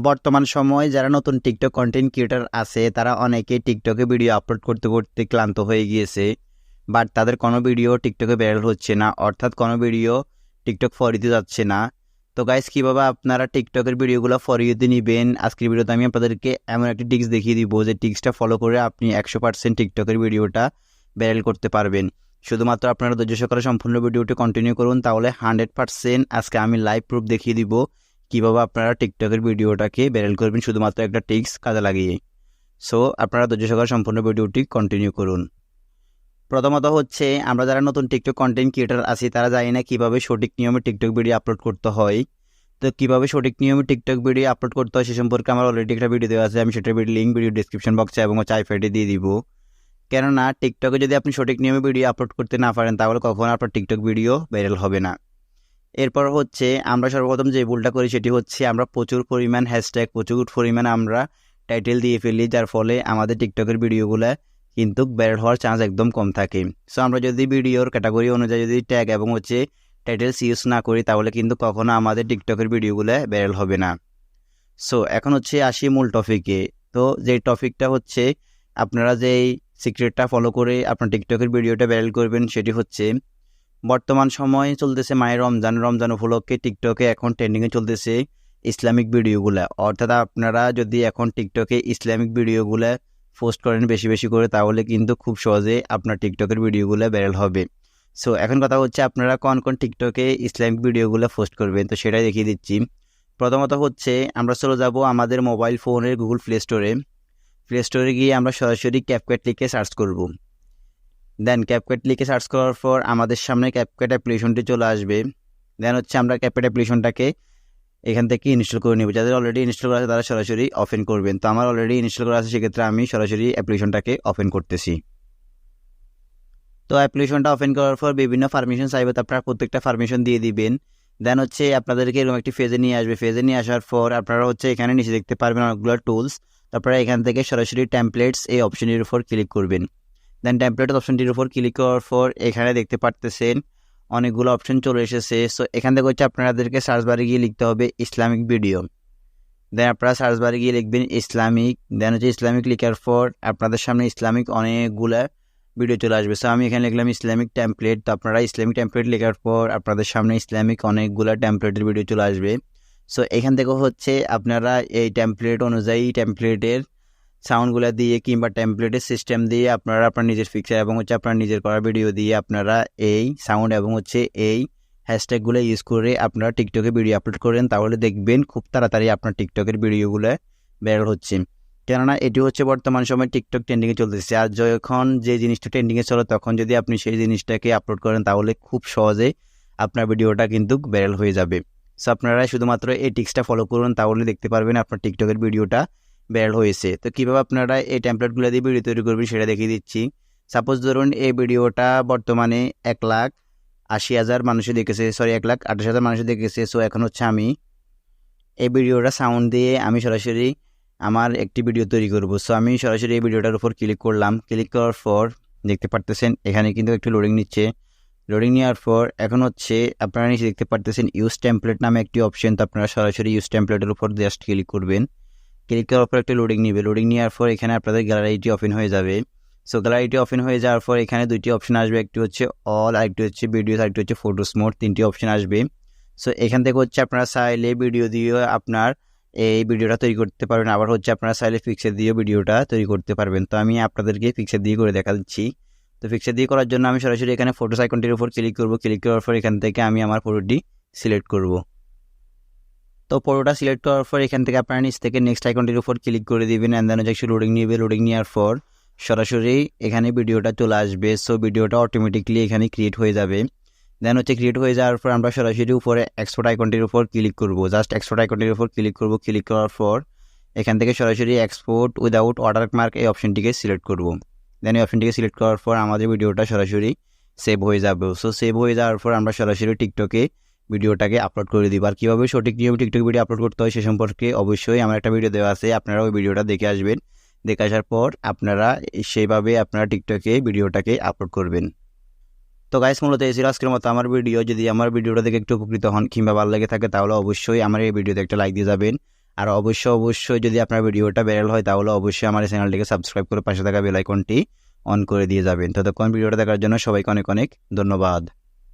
বর্তমান সময়ে যারা নতুন টিকটক কন্টেন্ট ক্রিয়েটর আছে তারা অনেকে টিকটকে ভিডিও আপলোড করতে করতে ক্লান্ত হয়ে গিয়েছে, বাট তাদের কোনো ভিডিও টিকটকে ভাইরাল হচ্ছে না, অর্থাৎ কোনো ভিডিও টিকটক ফর ইউতে যাচ্ছে না। তো গাইস, কীভাবে আপনারা টিকটকের ভিডিওগুলো ফর ইউতে নেবেন, আজকের ভিডিওতে আমি আপনাদেরকে এমন একটা টিক্স দেখিয়ে দিব যে টিক্সটা ফলো করে আপনি 100% টিকটকের ভিডিওটা ভাইরাল করতে পারবেন। শুধুমাত্র আপনারা ধৈর্য সহকারে সম্পূর্ণ ভিডিওটি কন্টিনিউ করুন, তাহলে 100% আজকে আমি লাইভ প্রুফ দেখিয়ে দিব কীভাবে আপনারা টিকটকের ভিডিওটাকে ভাইরাল করবেন শুধুমাত্র একটা টিক্স কাজে লাগিয়ে। সো আপনারা ধৈর্য সহকারে সম্পূর্ণ ভিডিওটি কন্টিনিউ করুন। প্রথমত হচ্ছে, আমরা যারা নতুন টিকটক কন্টেন্ট ক্রিয়েটর আছি তারা জানি না কীভাবে সঠিক নিয়মে টিকটক ভিডিও আপলোড করতে হয়। তো কীভাবে সঠিক নিয়মে টিকটক ভিডিও আপলোড করতে হয় সে সম্পর্কে আমার অলরেডি একটা ভিডিও দেওয়া আছে, আমি সেটার লিঙ্ক ভিডিও ডিসক্রিপশন বক্সে এবং চাইফাইটে দিয়ে দিব। কেননা টিকটকে যদি আপনি সঠিক নিয়মে ভিডিও আপলোড করতে না পারেন তাহলে কখনো আপনার টিকটক ভিডিও ভাইরাল হবে না। এরপর হচ্ছে, আমরা সর্বপ্রথম যে ভুলটা করি সেটি হচ্ছে আমরা প্রচুর পরিমাণ হ্যাশট্যাগ, প্রচুর পরিমাণ আমরা টাইটেল দিয়ে ফেলি, যার ফলে আমাদের টিকটকের ভিডিওগুলো কিন্তু ভাইরাল হওয়ার চান্স একদম কম থাকে। সো আমরা যদি ভিডিওর ক্যাটাগরি অনুযায়ী যদি ট্যাগ এবং হচ্ছে টাইটেলস ইউজ না করি তাহলে কিন্তু কখনো আমাদের টিকটকের ভিডিওগুলো ভাইরাল হবে না। সো এখন হচ্ছে আসি মূল টপিকে। তো যেই টপিকটা হচ্ছে, আপনারা যেই সিক্রেটটা ফলো করে আপনার টিকটকের ভিডিওটা ভাইরাল করবেন সেটি হচ্ছে, বর্তমান সময়ে চলতেছে মায়ের রমজান উপলক্ষে টিকটকে এখন ট্রেন্ডিংয়ে চলতেছে ইসলামিক ভিডিওগুলো। অর্থাৎ আপনারা যদি এখন টিকটকে ইসলামিক ভিডিওগুলো পোস্ট করেন বেশি বেশি করে তাহলে কিন্তু খুব সহজে আপনার টিকটকের ভিডিওগুলো ভাইরাল হবে। সো এখন কথা হচ্ছে, আপনারা কোন কোন টিকটকে ইসলামিক ভিডিওগুলো পোস্ট করবেন, তো সেটাই দেখিয়ে দিচ্ছি। প্রথমত হচ্ছে, আমরা চলে যাব আমাদের মোবাইল ফোনের গুগল প্লে স্টোরে গিয়ে আমরা সরাসরি ক্যাপকাট লিখে সার্চ করব। দেন ক্যাপকাট লিখে সার্চ করার পর আমাদের সামনে ক্যাপকাট অ্যাপ্লিকেশনটি চলে আসবে। দেন হচ্ছে আমরা ক্যাপকাট অ্যাপ্লিকেশনটাকে এখান থেকে ইনস্টল করে নেব। যাদের অলরেডি ইনস্টল করা আছে তারা সরাসরি ওপেন করবেন। তো আমার অলরেডি ইনস্টল করা আছে, সেক্ষেত্রে আমি সরাসরি অ্যাপ্লিকেশনটাকে ওপেন করতেছি। তো অ্যাপ্লিকেশনটা ওপেন করার পর বিভিন্ন পারমিশন চাইবে, তো আপনারা প্রত্যেকটা পারমিশন দিয়ে দিবেন। দেন হচ্ছে আপনাদেরকে এরকম একটি ফেজে নিয়ে আসবে। ফেজে নিয়ে আসার পর আপনারা হচ্ছে এখানে নিচে দেখতে পারবেন অনেকগুলো টুলস। তারপরে এখান থেকে সরাসরি টেমপ্লেটস এই অপশনটির উপর ক্লিক করবেন। দেন টেমপ্লেটস অপশনটির উপর ক্লিক করার পর এখানে দেখতে পারতেছেন অনেকগুলো অপশন চলে এসেছে। সো এখান থেকে হচ্ছে আপনাদেরকে সার্চ বারে গিয়ে লিখতে হবে ইসলামিক ভিডিও। দেন আপনারা সার্চ বারে গিয়ে লিখবেন ইসলামিক। দেন হচ্ছে ইসলামিক লিখার পর আপনাদের সামনে ইসলামিক অনেকগুলা ভিডিও চলে আসবে। সো আমি এখানে লিখলাম ইসলামিক টেমপ্লেট। তো আপনারা ইসলামিক টেমপ্লেট লেখার পর আপনাদের সামনে ইসলামিক অনেকগুলা টেমপ্লেটের ভিডিও চলে আসবে। সো এখান থেকে হচ্ছে আপনারা এই টেমপ্লেট অনুযায়ী টেমপ্লেটের সাউন্ডগুলো দিয়ে কিংবা টেমপ্লেটের সিস্টেম দিয়ে আপনারা আপনার নিজের পিকচার এবং হচ্ছে আপনার নিজের করা ভিডিও দিয়ে আপনারা এই সাউন্ড এবং হচ্ছে এই হ্যাশট্যাগুলো ইউজ করে আপনারা টিকটকে ভিডিও আপলোড করেন, তাহলে দেখবেন খুব তাড়াতাড়ি আপনার টিকটকের ভিডিওগুলো ভাইরাল হচ্ছে। কেননা এটি হচ্ছে বর্তমান সময় টিকটক ট্রেন্ডিংয়ে চলতেছে, আর যখন যে জিনিসটা ট্রেন্ডিংয়ে চলে তখন যদি আপনি সেই জিনিসটাকে আপলোড করেন তাহলে খুব সহজে আপনার ভিডিওটা কিন্তু ভাইরাল হয়ে যাবে। সো আপনারা শুধুমাত্র এই টিক্সটা ফলো করুন, তাহলে দেখতে পারবেন আপনার টিকটকের ভিডিওটা ভাইরাল হয়েছে। তো কীভাবে আপনারা এই টেমপ্লেটগুলো দিয়ে ভিডিও তৈরি করবেন সেটা দেখিয়ে দিচ্ছি। সাপোজ ধরুন এই ভিডিওটা বর্তমানে 1,80,000 মানুষে দেখেছে, 1,28,000 মানুষে দেখেছে। সো এখন হচ্ছে আমি এই ভিডিওটা সাউন্ড দিয়ে আমি সরাসরি আমার একটি ভিডিও তৈরি করব। সো আমি সরাসরি এই ভিডিওটার উপর ক্লিক করলাম। ক্লিক করার পর দেখতে পারতেছেন এখানে কিন্তু একটু লোডিং নিচ্ছে। লোডিং নেওয়ার পর এখন হচ্ছে আপনারা নিচে দেখতে পারতেছেন ইউজ টেমপ্লেট নামে একটি অপশন। তো আপনারা সরাসরি ইউজ টেমপ্লেটের উপর জাস্ট ক্লিক করবেন। ক্লিক করার পর একটা লোডিং নেবে। লোডিং নেওয়ার পর এখানে আপনাদের গ্যালারিটি ওপেন হয়ে যাবে। সো গ্যালারিটি ওপেন হয়ে যাওয়ার পর এখানে দুইটি অপশন আসবে, একটি হচ্ছে অল, আরেকটি হচ্ছে ভিডিওস, আরেকটি হচ্ছে ফটোস মোড, তিনটি অপশন আসবে। সো এখান থেকে হচ্ছে আপনারা চাইলে ভিডিও দিয়ে আপনার এই ভিডিওটা তৈরি করতে পারবেন, আবার হচ্ছে আপনারা চাইলে পিকচার দিয়ে ভিডিওটা তৈরি করতে পারবেন। তো আমি আপনাদেরকে পিকচার দিয়ে করে দেখা দিচ্ছি। তো পিকচার দিয়ে করার জন্য আমি সরাসরি এখানে ফটোস আইকনটির উপর ক্লিক করব। ক্লিক করার পর এখান থেকে আমি আমার ফটোটি সিলেক্ট করব। তো ফটোটা সিলেক্ট করার পর এখান থেকে আপনারা নিচ থেকে নেক্সট আইকনটির উপর ক্লিক করে দিবেন। অ্যান্ড দেন হচ্ছে লোডিং নেবে। লোডিং নেওয়ার পর সরাসরি এখানে ভিডিওটা চলে আসবে। সো ভিডিওটা অটোমেটিকলি এখানে ক্রিয়েট হয়ে যাবে। দেন হচ্ছে ক্রিয়েট হয়ে যাওয়ার পর আমরা সরাসরি উপরে এক্সপোর্ট আইকনটির উপর ক্লিক করব। জাস্ট এক্সপোর্ট আইকনটির উপর ক্লিক করব। ক্লিক করার পর এখান থেকে সরাসরি এক্সপোর্ট উইদাউট ওয়াটারমার্ক এই অপশনটিকে সিলেক্ট করব। দেন এই অপশনটিকে সিলেক্ট করার পর আমাদের ভিডিওটা সরাসরি সেভ হয়ে যাবে। সো সেভ হয়ে যাওয়ার পর আমরা সরাসরি টিকটকে ভিডিওটাকে আপলোড করে দিব। আর কীভাবে সঠিক নিয়মে টিকটক ভিডিও আপলোড করতে হয় সে সম্পর্কে অবশ্যই আমার একটা ভিডিও দেওয়া আছে, আপনারা ওই ভিডিওটা দেখে আসবেন। দেখে আসার পর আপনারা সেইভাবে আপনারা টিকটকে ভিডিওটাকে আপলোড করবেন। তো গাইস, মূলত এই ছিল আজকের মতো আমার ভিডিও। যদি আমার ভিডিওটা দেখে একটু উপকৃত হন কিংবা ভালো লেগে থাকে তাহলে অবশ্যই আমার এই ভিডিওতে একটা লাইক দিয়ে যাবেন। আর অবশ্যই যদি আপনার ভিডিওটা ভাইরাল হয় তাহলে অবশ্যই আমার এই চ্যানেলটিকে সাবস্ক্রাইব করে পাশে থাকা বেল আইকনটি অন করে দিয়ে যাবেন। ততক্ষণ ভিডিওটা দেখার জন্য সবাইকে অনেক অনেক ধন্যবাদ।